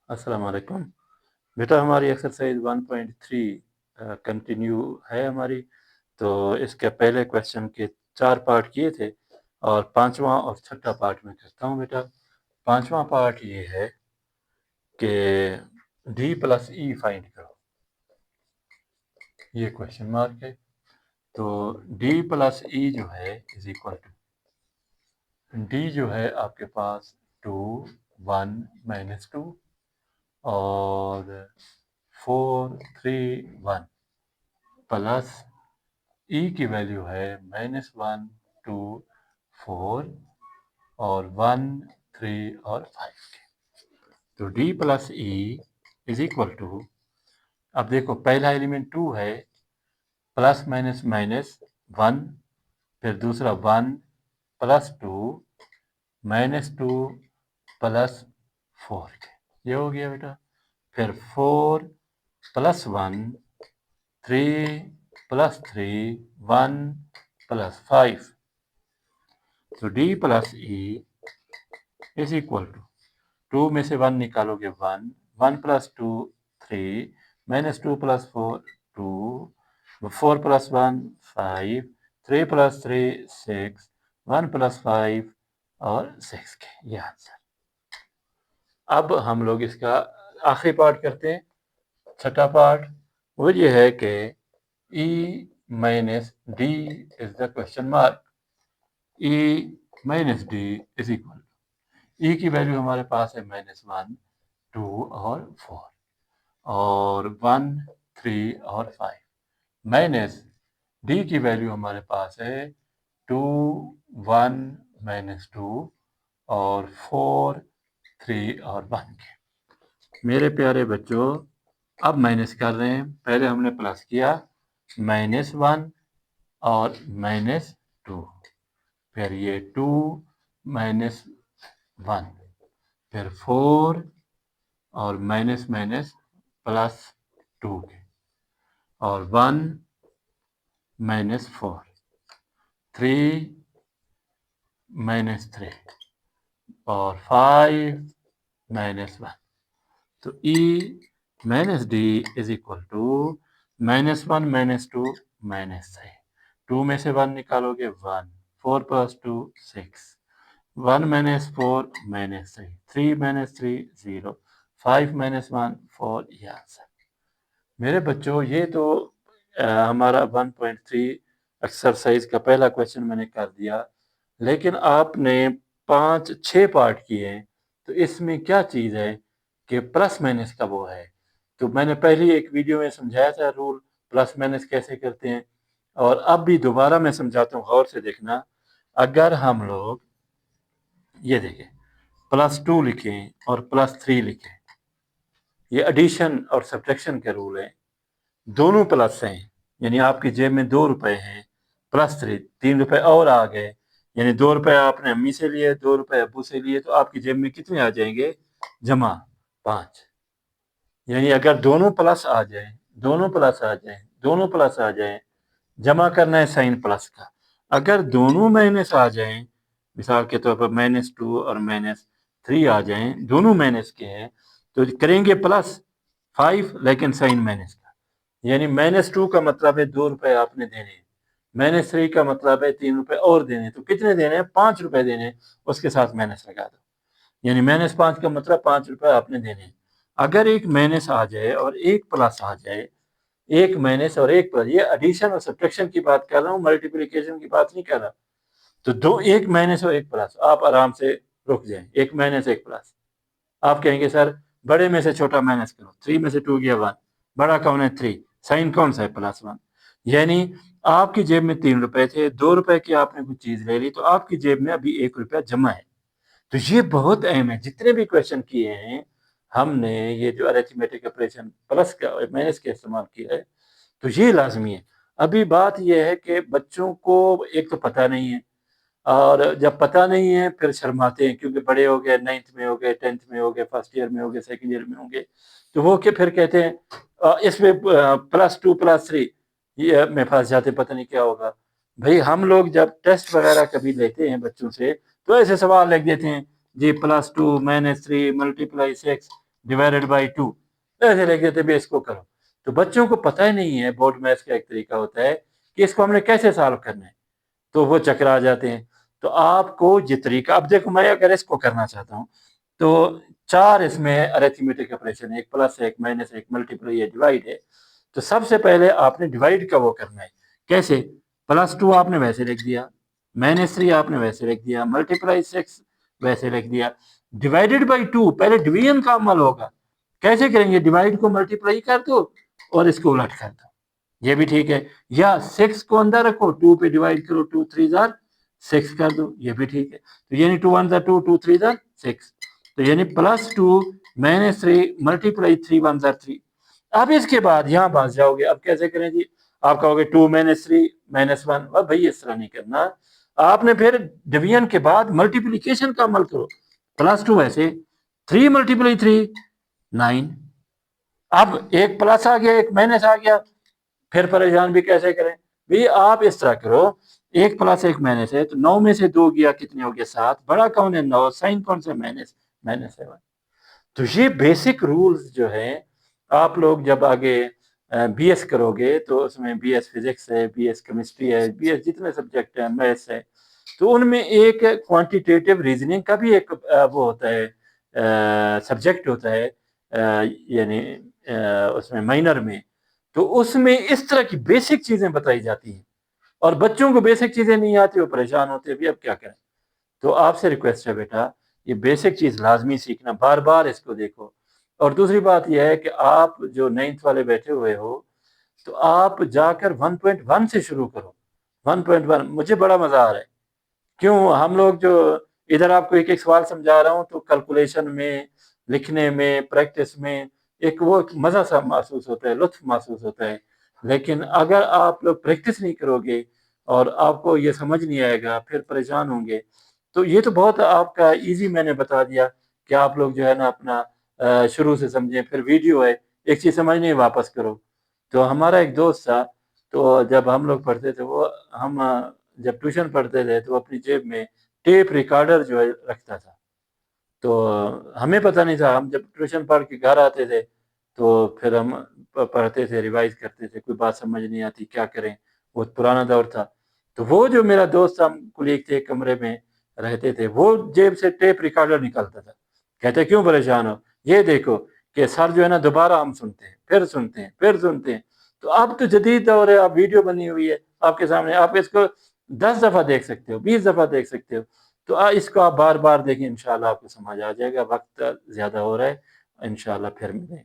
अस्सलाम वालेकुम। बेटा हमारी एक्सरसाइज 1.3 कंटिन्यू है हमारी। तो इसके पहले क्वेश्चन के 4 पार्ट किए थे और पांचवा और छठा पार्ट में करता हूँ बेटा। पांचवा पार्ट ये है कि डी प्लस ई फाइंड करो। ये क्वेश्चन मार्क है। तो डी प्लस ई जो है इज इक्वल टू डी जो है आपके पास 2 1 -2 और 4 3 1 प्लस ई की वैल्यू है -1 2 4 और 1 3 और 5 की। तो D plus E is equal to, अब देखो पहला एलिमेंट 2 है, प्लस माइनस माइनस 1, फिर दूसरा 1 प्लस 2 -2 प्लस 4 के, ये हो गया बेटा। फिर 4 प्लस 1 3 प्लस 3 1 प्लस 5। तो D plus E is equal to 2 में से 1 निकालोगे 1 1 plus 2 3 -2 plus 4 2 4 plus 1 5 3 plus 3 6 1 plus 5 और 6 के, ये आंसर। अब हम लोग इसका आखिरी पार्ट करते हैं, छठा पार्ट। वो ये है कि E minus D is the question mark. E minus D is equal to, E की वैल्यू हमारे पास है -1 2 और 4 और 1 3 और 5, माइनस डी की वैल्यू हमारे पास है 2 1 -2 और 4 3 और 1 के। मेरे प्यारे बच्चों, अब माइनस कर रहे हैं। पहले हमने प्लस किया -1 और -2, फिर ये 2 -1, फिर 4 और माइनस माइनस प्लस 2 के, और 1 -4 3 -3 और 5 -1। तो E minus D is equal to -1 -2 -3। 2 में से 1 निकालोगे 1 4 प्लस 2 6 1 -4 -3 3 -3 0 5 -1 4, ये आंसर। मेरे बच्चों ये तो हमारा 1.3 एक्सरसाइज का पहला क्वेश्चन मैंने कर दिया, लेकिन आपने 5-6 पार्ट किए हैं। तो इसमें क्या चीज़ है कि प्लस माइनस का वो है। तो मैंने पहली एक वीडियो में समझाया था रूल प्लस माइनस कैसे करते हैं, और अब भी दोबारा मैं समझाता हूँ, गौर से देखना। अगर हम लोग ये देखें, +2 लिखें और +3 लिखें, ये एडिशन और सब्ट्रैक्शन के रूल हैं। दोनों प्लस हैं, यानी आपकी जेब में 2 रुपए हैं, +3 3 रुपए और आ गए, यानी 2 रुपए आपने अम्मी से लिए 2 रुपए अब्बू से लिए, तो आपकी जेब में कितने आ जाएंगे? जमा 5। यानी अगर दोनों प्लस आ जाए, दोनों प्लस आ जाए, दोनों प्लस आ जाए, जमा करना है साइन प्लस का। अगर दोनों माइनस आ जाएं, मिसाल के तौर पर -2 और -3 आ जाएं, दोनों माइनस के हैं, तो करेंगे +5 लेकिन साइन माइनस का। यानी -2 का मतलब है 2 रुपए आपने देने, -3 का मतलब है 3 रुपए और देने। तो कितने देने हैं? 5 रुपए देने, उसके साथ माइनस लगा दो, यानी -5 का मतलब 5 रुपए आपने देने। अगर एक माइनस आ जाए और एक प्लस आ जाए, एक माइनस और एक प्लस, ये एडिशन और सब्ट्रैक्शन की बात कर रहा हूँ, मल्टीप्लिकेशन की बात नहीं कर रहा। तो दो, एक माइनस और एक प्लस, आप आराम से रुक जाएं। एक माइनस एक प्लस, आप कहेंगे सर बड़े में से छोटा माइनस करो, 3 में से 2 गया 1, बड़ा कौन है 3, साइन कौन सा है +1। यानी आपकी जेब में 3 रुपए थे, 2 रुपए की आपने कुछ चीज ले ली, तो आपकी जेब में अभी 1 रुपया जमा है। तो ये बहुत अहम है। जितने भी क्वेश्चन किए हैं हमने, ये जो अरिथमेटिक ऑपरेशन प्लस का और माइनस का इस्तेमाल किया है, तो ये लाजमी है। अभी बात यह है कि बच्चों को एक तो पता नहीं है, और जब पता नहीं है फिर शर्माते हैं, क्योंकि बड़े हो गए, 9th में हो गए, 10th में हो गए, फर्स्ट ईयर में हो गए, सेकंड ईयर में होंगे, तो वो के फिर कहते हैं इसमें +2 +3 ये में फंस जाते, पता नहीं क्या होगा। भाई हम लोग जब टेस्ट वगैरह कभी लेते हैं बच्चों से, तो ऐसे सवाल लिख देते हैं जी, +2 -3 × 6 डिवाइडेड बाई 2 ऐसे लिख देते भी इसको करो। तो बच्चों को पता ही नहीं है, बोर्ड मैथ्स का एक तरीका होता है कि इसको हमने कैसे सॉल्व करना है, तो वो चकरा जाते हैं। तो आपको ये तरीका, अब देखो मैं अगर इसको करना चाहता हूँ तो 4 इसमें अरिथमेटिक ऑपरेशन है, एक प्लस है, एक माइनस है, एक मल्टीप्लाई है, डिवाइड है। तो सबसे पहले आपने डिवाइड का वो करना है, कैसे? +2 आपने वैसे लिख दिया, -3 आपने वैसे लिख दिया, मल्टीप्लाई 6 वैसे लिख दिया, डिवाइडेड बाई 2 पहले डिवीजन का अमल होगा। कैसे करेंगे? डिवाइड को मल्टीप्लाई कर दो और इसको उलट कर दो, ये भी ठीक है। या 6 को अंदर रखो, 2 पे डिवाइड करो, 2 3 जार 6 कर दो, ये भी ठीक है। तो यानी 2 1 जार 2, 2 3 जार 6, तो यानी +2 -3 मल्टीप्लाई 3 1 जार 3। अब इसके बाद यहाँ फंस जाओगे, अब कैसे करें जी? आप कहोगे 2 -3 -1, अब भाई इस तरह नहीं करना, आपने फिर डिवीजन के बाद मल्टीप्लीकेशन का अमल करो। +2 ऐसे, 3 मल्टीप्लाई 3 9। अब एक प्लस आ गया, एक माइनस आ गया, फिर परेशान भी कैसे करें भाई? आप इस तरह करो, एक प्लस एक माइनस है, तो 9 में से 2 गया, कितने हो गए? 7। बड़ा कौन है? 9। साइन कौन सा? माइनस, -7। तो ये बेसिक रूल्स जो है, आप लोग जब आगे बीएस करोगे तो उसमें बीएस फिजिक्स है, बीएस केमिस्ट्री है, बीएस जितने सब्जेक्ट है, मैथ्स है, तो उनमें एक क्वांटिटेटिव रीजनिंग का भी एक वो होता है, सब्जेक्ट होता है, यानी उसमें माइनर में। तो उसमें इस तरह की बेसिक चीजें बताई जाती हैं, और बच्चों को बेसिक चीजें नहीं आती, वो परेशान होते हैं भी अब क्या करें। तो आपसे रिक्वेस्ट है बेटा, ये बेसिक चीज लाजमी सीखना, बार बार इसको देखो। और दूसरी बात यह है कि आप जो 9th वाले बैठे हुए हो, तो आप जाकर 1.1 से शुरू करो। 1.1 मुझे बड़ा मजा आ रहा है। क्यों? हम लोग जो इधर आपको एक एक सवाल समझा रहा हूँ, तो कैलकुलेशन में, लिखने में, प्रैक्टिस में एक वो मजा सा महसूस होता है, लुत्फ महसूस होता है। लेकिन अगर आप लोग प्रैक्टिस नहीं करोगे और आपको ये समझ नहीं आएगा, फिर परेशान होंगे। तो ये तो बहुत आपका इजी मैंने बता दिया कि आप लोग जो है ना अपना शुरू से समझें, फिर वीडियो है, एक चीज समझ नहीं वापस करो। तो हमारा एक दोस्त था, तो जब हम लोग पढ़ते थे, वो हम जब ट्यूशन पढ़ते थे तो अपनी जेब में टेप रिकॉर्डर जो है रखता था। तो हमें पता नहीं था, हम जब ट्यूशन पढ़ के घर आते थे तो फिर हम पढ़ते थे, रिवाइज करते थे, कोई बात समझ नहीं आती क्या करें, बहुत पुराना दौर था। तो वो जो मेरा दोस्त था, हम कुलीग थे, कमरे में रहते थे, वो जेब से टेप रिकॉर्डर निकालता था। कहते क्यों परेशान हो? ये देखो कि सर जो है ना दोबारा हम सुनते हैं, फिर सुनते हैं, फिर सुनते हैं। तो अब तो जदीद दौर है, अब वीडियो बनी हुई है आपके सामने, आप इसको 10 दफा देख सकते हो, 20 दफा देख सकते हो। तो इसको आप बार बार देखें, इंशाल्लाह आपको समझ आ जाएगा। वक्त ज्यादा हो रहा है, इंशाल्लाह फिर मिलेंगे।